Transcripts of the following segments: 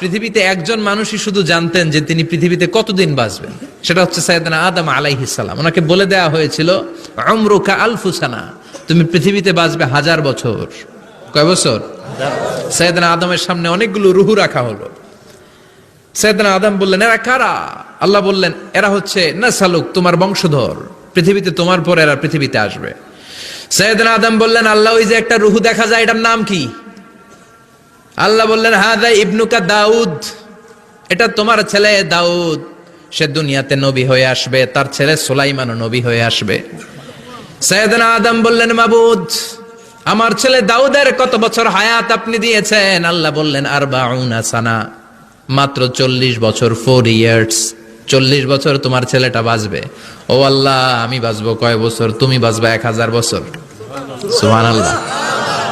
পৃথিবীতে একজন মানুষই শুধু জানতেন যে তিনি পৃথিবীতে কতদিন বাঁচবেন, সেটা হচ্ছে সাইয়েদনা আদম আলাইহিস সালাম। ওনাকে বলে দেওয়া হয়েছিল উমরুকা আলফু সানা, তুমি পৃথিবীতে বাঁচবে 1000 বছর। কয় বছর? সাইয়েদনা আদমের সামনে অনেকগুলো রুহু রাখা হলো। সাইয়েদনা আদম বললেন, এরা কারা? আল্লাহ বললেন, এরা হচ্ছে নাসালুক, তোমার বংশধর, পৃথিবীতে তোমার পর এরা পৃথিবীতে আসবে। সাইয়েদনা আদম বললেন, আল্লাহ ওই যে একটা রুহু দেখা যায়, এটার নাম কি? আল্লাহ বললেন, হাদা ইবনুকা দাউদ, এটা তোমার ছেলে দাউদ, সে দুনিয়াতে নবী হয়ে আসবে, তার ছেলে সুলাইমানও নবী হয়ে আসবে। সাইয়েদনা আদম বললেন, মাবুদ, আমার ছেলে দাউদের কত বছর হায়াত আপনি দিয়েছেন? আল্লাহ বললেন, 40 সানা, মাত্র 40 বছর, 4 ইয়ার্স, 40 বছর তোমার ছেলেটা বাঁচবে। ও আল্লাহ, আমি বাঁচবো কয় বছর? তুমি বাঁচবা 1000 বছর। সুবহানাল্লাহ।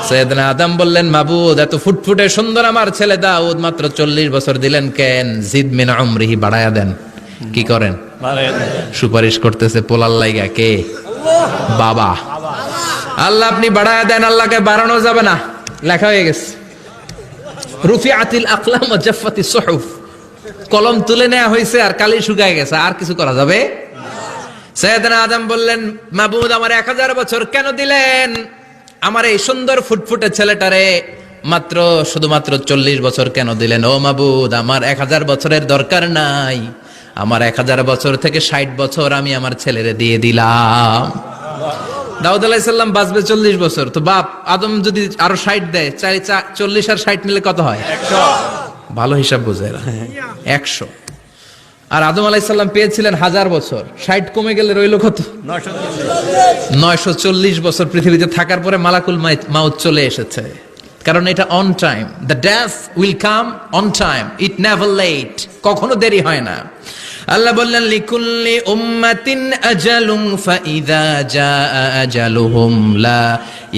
সাইয়েদনা আদম বললেন, মাবুদ, এত ফুটফুটে সুন্দর আমার ছেলে দাউদ, মাত্র 40 বছর দিলেন কেন? জিদ মিন উমরিহি, বাড়ায়া দেন। কি করেন? সুপারিশ করতেছে পোলার লাইগা কে? বাবা। আল্লাহ আপনি বাড়ায়া দেন। আল্লাহকে বাড়ানো যাবে না, লেখা হয়ে গেছে। রুফিআতিল আকলাম ওয়া জাফফাতিস সুহুফ, কলম তুলে নেওয়া হয়েছে আর কালি শুকায় গেছে, আর কিছু করা যাবে? সাইয়েদনা আদম বললেন, মাবুদ, আমার 1000 বছর কেন দিলেন? আমার এই সুন্দর ফুটফুটে ছেলেটারে মাত্র শুধুমাত্র 40 বছর কেন দিলেন? ও মাবুদ, আমার 1000 বছরের দরকার নাই, আমার 1000 বছর থেকে 60 বছর আমি আমার ছেলেরে দিয়ে দিলাম। দাউদ আলাইহিস সালাম বাঁচবে 40 বছর, তো বাপ আদম যদি আরো 60 দেয়, 40 আর 60 মিলে কত হয়? 100। ভালো হিসাব বোঝে 100। আর আদম আলাইহিস সালাম পেয়েছিলেন 1000 বছর, 60 কমে গেলে রইল কত? 940 বছর পৃথিবীতে থাকার পরে মালাকুল মাউত চলে এসেছে। কারণ এটা on time, the death will come on time, it never late, কখনো দেরি হয় না। আল্লাহ বললেন, লিকুল্লি উম্মাতিন আজালুন ফাইযা জাআ আজালুহুম লা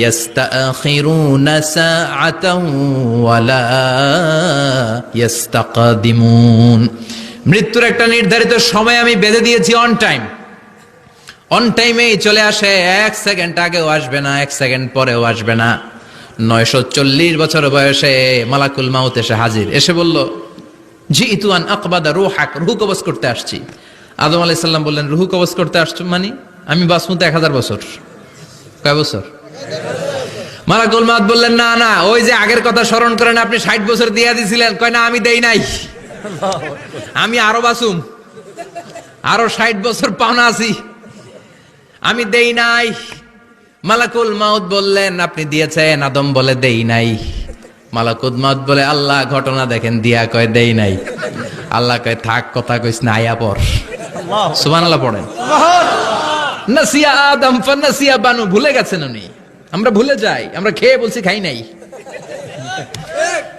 ইস্তাখিরুনা সাআতান ওয়া লা ইস্তাকদিমুন। মৃত্যুর একটা নির্ধারিত সময় আমি বেঁধে দিয়েছি, অন টাইম, অন টাইমেই চলে আসে, 1 সেকেন্ড আগেও আসবে না, 1 সেকেন্ড পরেও আসবে না। 940 বছর বয়সে মালাকুল মাউত এসে হাজির, এসে বলল, জিইতু আন আকবাদা রূহাক, রূহ কবজ করতে আসছি। আদম আলাইহিস সালাম বললেন, রূহ কবজ করতে আসছো মানে? আমি বাঁচবো তো 1000 বছর। কয় বছর? মালাকুল মাউত বললেন, না না, ওই যে আগের কথা স্মরণ করেন, আপনি 60 বছর দিয়ে দিয়েছিলেন। কয় না, আমি দেই নাই, আমি আরো বাঁচুম, আরো 60 বছর পাওনা আছি, আমি দেই নাই। মালাকুল মাউত বললেন, আপনি দিয়েছেন। আদম বলে, দেই নাই। মালাকুল মাউত বলে, আল্লাহ ঘটনা দেখেন, দিয়া কয় দেই নাই। আল্লাহ কয়, থাক, কথা কইস না, আয়া পর। সুবহানাল্লাহ পড়েন। নাসিয়া আদম ফানাসিয়া বানু, ভুলে গেছেন উনি। আমরা ভুলে যাই, আমরা খেয়ে বলছি খাই নাই,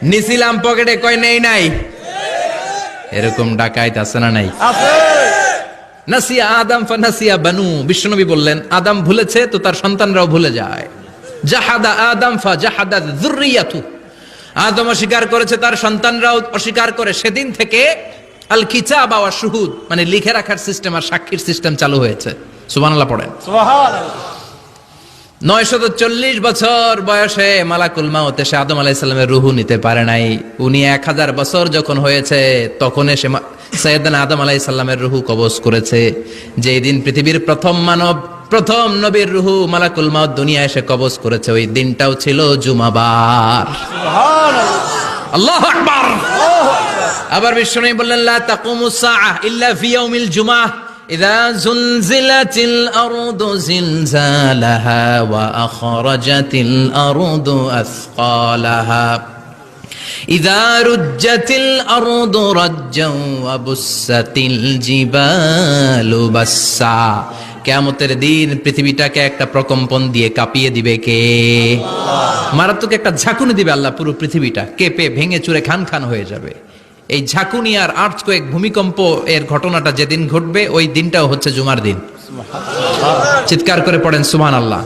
নিছিলাম পকেটে, কয় নেই নাই। এরকম ডাকাইত আছে না নাই? নাসিয়া আদম ফানাসিয়া বানু, বিশ্বনবী বললেন, আদম ভুলেছে তো তার সন্তানরাও ভুলে যায়। জাহাদা আদম ফাজাহাদা যুররিয়াতু, আদম অস্বীকার করেছে, তার সন্তানরাও অস্বীকার করে। সেদিন থেকে আল কিতাব ওয়া শুহুদ, মানে লিখে রাখার সিস্টেম আর সাক্ষীর সিস্টেম চালু হয়েছে। সুবহানাল্লাহ পড়েন। সুবহানাল্লাহ। 940 বছর বয়সে মালাকুল মাউত এসে আদম আলাইহিস সালামের রূহ নিতে পারে নাই। উনি 1000 বছর যখন হয়েছে তখন এসে সাইয়েদনা আদম আলাইহিস সালামের রূহ কবজ করেছে। যেই দিন পৃথিবীর প্রথম মানব, প্রথম নবীর রূহ মালাকুল মাউত দুনিয়া এসে কবজ করেছে, ওই দিনটাও ছিল জুমাবার। সুবহানাল্লাহ, আল্লাহু আকবার। আবার বিশ্বনবী বললেন, লা তাকুমুস সাআহ ইল্লা ফি ইয়াউমিল জুমআহ ইযা যুলজিলাতিল আরদু জিলজালাহা ওয়া আখরাজাতিল আরদু আসকালাহা ইযা রুজ্জাতিল আরদু রাজ্জাও ওয়া বুসাতিল জিবালু বাসসা। কিয়ামতের দিন পৃথিবীটাকে একটা প্রকম্পন দিয়ে কাঁপিয়ে দিবে কে? আল্লাহ। মারাত্মক একটা ঝাঁকুনি দিবে আল্লাহ, পুরো পৃথিবীটা কেঁপে ভেঙে চুরে খান খান হয়ে যাবে। এই ঝাঁকুনি আর আর্থকোয়েক, ভূমিকম্প এর ঘটনাটা যেদিন ঘটবে ওই দিনটাও হচ্ছে জুমার দিন। চিৎকার করে পড়েন সুবহানাল্লাহ।